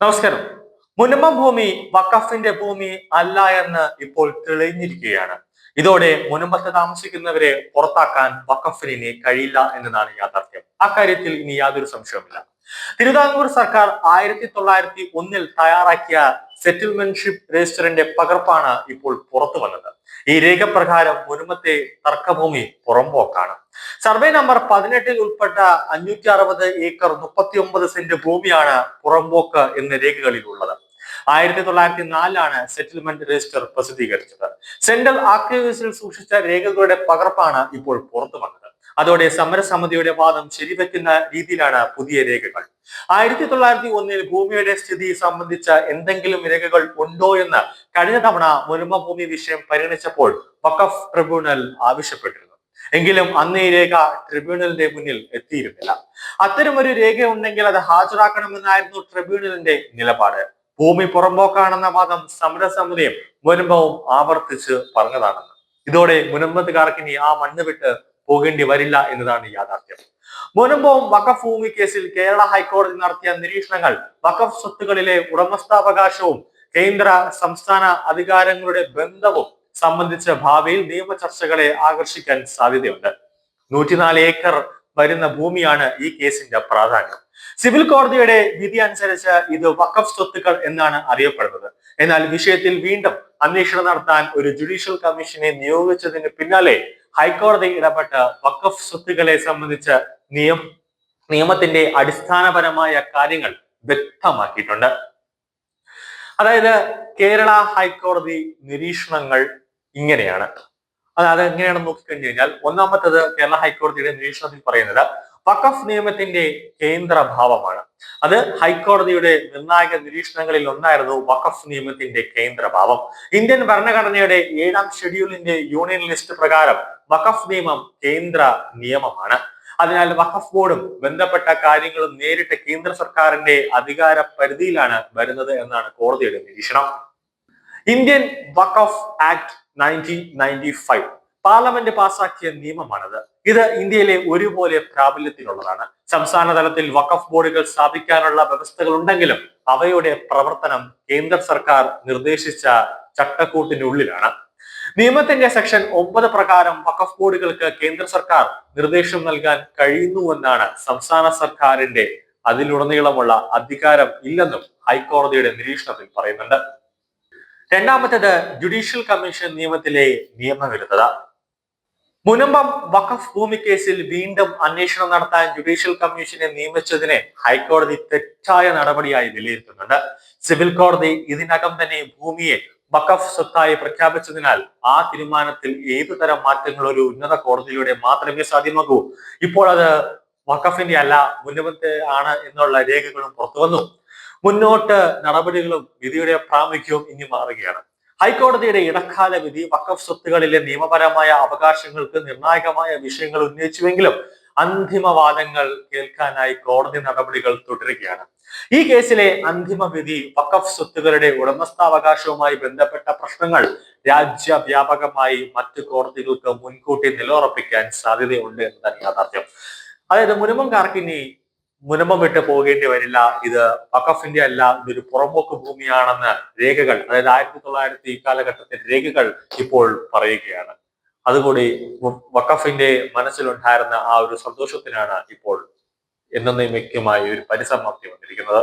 നമസ്കാരം. മുനമ്പം ഭൂമി വഖഫിന്റെ ഭൂമി അല്ല എന്ന് ഇപ്പോൾ തെളിഞ്ഞിരിക്കുകയാണ്. ഇതോടെ മുനമ്പത്ത് താമസിക്കുന്നവരെ പുറത്താക്കാൻ വഖഫിന് ഇനി കഴിയില്ല എന്നതാണ് യാഥാർത്ഥ്യം. അക്കാര്യത്തിൽ ഇനി യാതൊരു സംശയവുമില്ല. തിരുവിതാംകൂർ സർക്കാർ 1901 തയ്യാറാക്കിയ സെറ്റിൽമെന്റ്ഷിപ്പ് രജിസ്റ്ററിന്റെ പകർപ്പാണ് ഇപ്പോൾ പുറത്തു വന്നത്. ഈ രേഖ പ്രകാരം മുനമ്പത്തെ തർക്കഭൂമി പുറമ്പോക്കാണ്. സർവേ നമ്പർ 18 ഉൾപ്പെട്ട 560 ഏക്കർ 39 സെന്റ് ഭൂമിയാണ് പുറമ്പോക്ക് എന്ന രേഖകളിൽ ഉള്ളത്. 1904 സെറ്റിൽമെന്റ് രജിസ്റ്റർ പ്രസിദ്ധീകരിച്ചത്. സെൻട്രൽ ആർക്കൈവ്സിൽ സൂക്ഷിച്ച രേഖകളുടെ പകർപ്പാണ് ഇപ്പോൾ പുറത്തു വന്നത്. അതോടെ സമരസമിതിയുടെ വാദം ശരിവെക്കുന്ന രീതിയിലാണ് പുതിയ രേഖകൾ. 1901 ഭൂമിയുടെ സ്ഥിതി സംബന്ധിച്ച എന്തെങ്കിലും രേഖകൾ ഉണ്ടോ എന്ന് കഴിഞ്ഞ തവണ മുനമ്പ ഭൂമി വിഷയം പരിഗണിച്ചപ്പോൾ വഖഫ് ട്രിബ്യൂണൽ ആവശ്യപ്പെട്ടിരുന്നു. എങ്കിലും അന്ന് ഈ രേഖ ട്രിബ്യൂണലിന്റെ മുന്നിൽ എത്തിയിരുന്നില്ല. അത്തരമൊരു രേഖ ഉണ്ടെങ്കിൽ അത് ഹാജരാക്കണമെന്നായിരുന്നു ട്രിബ്യൂണലിന്റെ നിലപാട്. ഭൂമി പുറമ്പോക്കാണെന്ന വാദം സമരസമിതിയും മുനമ്പവും ആവർത്തിച്ച് പറഞ്ഞതാണെന്ന്. ഇതോടെ മുനമ്പത്തുകാർക്ക് ഇനി ആ മണ്ണ് വിട്ട് പോകേണ്ടി വരില്ല എന്നതാണ് യാഥാർത്ഥ്യം. മുനമ്പവും വഖഫ് ഭൂമി കേസിൽ കേരള ഹൈക്കോടതി നടത്തിയ നിരീക്ഷണങ്ങൾ വഖഫ് സ്വത്തുകളിലെ ഉടമസ്ഥാവകാശവും കേന്ദ്ര സംസ്ഥാന അധികാരങ്ങളുടെ ബന്ധവും സംബന്ധിച്ച ഭാവിയിൽ നിയമ ചർച്ചകളെ ആകർഷിക്കാൻ സാധ്യതയുണ്ട്. 104 ഏക്കർ വരുന്ന ഭൂമിയാണ് ഈ കേസിന്റെ പ്രാധാന്യം. സിവിൽ കോടതിയുടെ വിധി അനുസരിച്ച് ഇത് വഖഫ് സ്വത്തുക്കൾ എന്നാണ് അറിയപ്പെടുന്നത്. എന്നാൽ വിഷയത്തിൽ വീണ്ടും അന്വേഷണം നടത്താൻ ഒരു ജുഡീഷ്യൽ കമ്മീഷനെ നിയോഗിച്ചതിന് പിന്നാലെ ഹൈക്കോടതി ഇടപെട്ട് വഖഫ് സ്വത്തുക്കളെ സംബന്ധിച്ച നിയമത്തിന്റെ അടിസ്ഥാനപരമായ കാര്യങ്ങൾ വ്യക്തമാക്കിയിട്ടുണ്ട്. അതായത് കേരള ഹൈക്കോടതി നിരീക്ഷണങ്ങൾ ഇങ്ങനെയാണ്. അത് എങ്ങനെയാണെന്ന് നോക്കിക്കഴിഞ്ഞു കഴിഞ്ഞാൽ, ഒന്നാമത്തത് കേരള ഹൈക്കോടതിയുടെ നിരീക്ഷണത്തിൽ പറയുന്നത് വഖഫ് നിയമത്തിന്റെ കേന്ദ്രഭാവമാണ്. അത് ഹൈക്കോടതിയുടെ നിർണായക നിരീക്ഷണങ്ങളിൽ ഒന്നായിരുന്നു വഖഫ് നിയമത്തിന്റെ കേന്ദ്രഭാവം. ഇന്ത്യൻ ഭരണഘടനയുടെ 7ാം ഷെഡ്യൂളിന്റെ യൂണിയൻ ലിസ്റ്റ് പ്രകാരം വഖഫ് നിയമം കേന്ദ്ര നിയമമാണ്. അതിനാൽ വഖഫ് ബോർഡും ബന്ധപ്പെട്ട കാര്യങ്ങളും നേരിട്ട് കേന്ദ്ര സർക്കാരിന്റെ അധികാര പരിധിയിലാണ് വരുന്നത് എന്നാണ് കോടതിയുടെ നിരീക്ഷണം. ഇന്ത്യൻ വഖഫ് ആക്ട് 1995 പാർലമെന്റ് പാസാക്കിയ നിയമമാണത്. ഇത് ഇന്ത്യയിലെ ഒരുപോലെ പ്രാബല്യത്തിലുള്ളതാണ്. സംസ്ഥാന തലത്തിൽ വഖഫ് ബോർഡുകൾ സ്ഥാപിക്കാനുള്ള വ്യവസ്ഥകൾ ഉണ്ടെങ്കിലും അവയുടെ പ്രവർത്തനം കേന്ദ്ര സർക്കാർ നിർദ്ദേശിച്ച ചട്ടക്കൂട്ടിനുള്ളിലാണ്. നിയമത്തിന്റെ സെക്ഷൻ 9 പ്രകാരം വഖഫ് ബോർഡുകൾക്ക് കേന്ദ്ര സർക്കാർ നിർദ്ദേശം നൽകാൻ കഴിയുന്നുവെന്നാണ് സംസ്ഥാന സർക്കാരിന്റെ അതിലുടനീളമുള്ള അധികാരം ഇല്ലെന്നും ഹൈക്കോടതിയുടെ നിരീക്ഷണത്തിൽ പറയുന്നുണ്ട്. രണ്ടാമത്തേത് ജുഡീഷ്യൽ കമ്മീഷൻ നിയമത്തിലെ നിയമവിരുദ്ധത. മുനമ്പം വഖഫ് ഭൂമി കേസിൽ വീണ്ടും അന്വേഷണം നടത്താൻ ജുഡീഷ്യൽ കമ്മീഷനെ നിയമിച്ചതിനെ ഹൈക്കോടതി തെറ്റായ നടപടിയായി വിലയിരുത്തുന്നുണ്ട്. സിവിൽ കോടതി ഇതിനകം തന്നെ ഭൂമിയെ വഖഫ് സ്വത്തായി പ്രഖ്യാപിച്ചതിനാൽ ആ തീരുമാനത്തിൽ ഏതുതരം മാറ്റങ്ങൾ ഒരു ഉന്നത കോടതിയിലൂടെ മാത്രമേ സാധ്യമാകൂ. ഇപ്പോൾ അത് വഖഫിന്റെ അല്ല, മുനമ്പത്തെ ആണ് എന്നുള്ള രേഖകളും പുറത്തു വന്നു. മുന്നോട്ട് നടപടികളും വിധിയുടെ പ്രാമുഖ്യവും ഇനി മാറുകയാണ്. ഹൈക്കോടതിയുടെ ഇടക്കാല വിധി വഖഫ് സ്വത്തുകളിലെ നിയമപരമായ അവകാശങ്ങൾക്ക് നിർണായകമായ വിഷയങ്ങൾ ഉന്നയിച്ചുവെങ്കിലും അന്തിമവാദങ്ങൾ കേൾക്കാനായി കോടതി നടപടികൾ തുടരുകയാണ്. ഈ കേസിലെ അന്തിമ വിധി വഖഫ് സ്വത്തുക്കളുടെ ഉടമസ്ഥാവകാശവുമായി ബന്ധപ്പെട്ട പ്രശ്നങ്ങൾ രാജ്യവ്യാപകമായി മറ്റു കോടതികൾക്ക് മുൻകൂട്ടി നിലയുറപ്പിക്കാൻ സാധ്യതയുണ്ട് എന്നതാണ് യാഥാർത്ഥ്യം. അതായത് മുനമ്പംകാർക്ക് ഇനി മുനമ്പം വിട്ട് പോകേണ്ടി വരില്ല. ഇത് വഖഫിന്റെ അല്ല, ഇതൊരു പുറമ്പോക്ക് ഭൂമിയാണെന്ന് രേഖകൾ, അതായത് 1900 കാലഘട്ടത്തിന്റെ രേഖകൾ ഇപ്പോൾ പറയുകയാണ്. അതുകൂടി വഖഫിന്റെ മനസ്സിലുണ്ടായിരുന്ന ആ ഒരു സന്തോഷത്തിനാണ് ഇപ്പോൾ എന്നേക്കുമായി ഒരു പരിസമാപ്തി വന്നിരിക്കുന്നത്.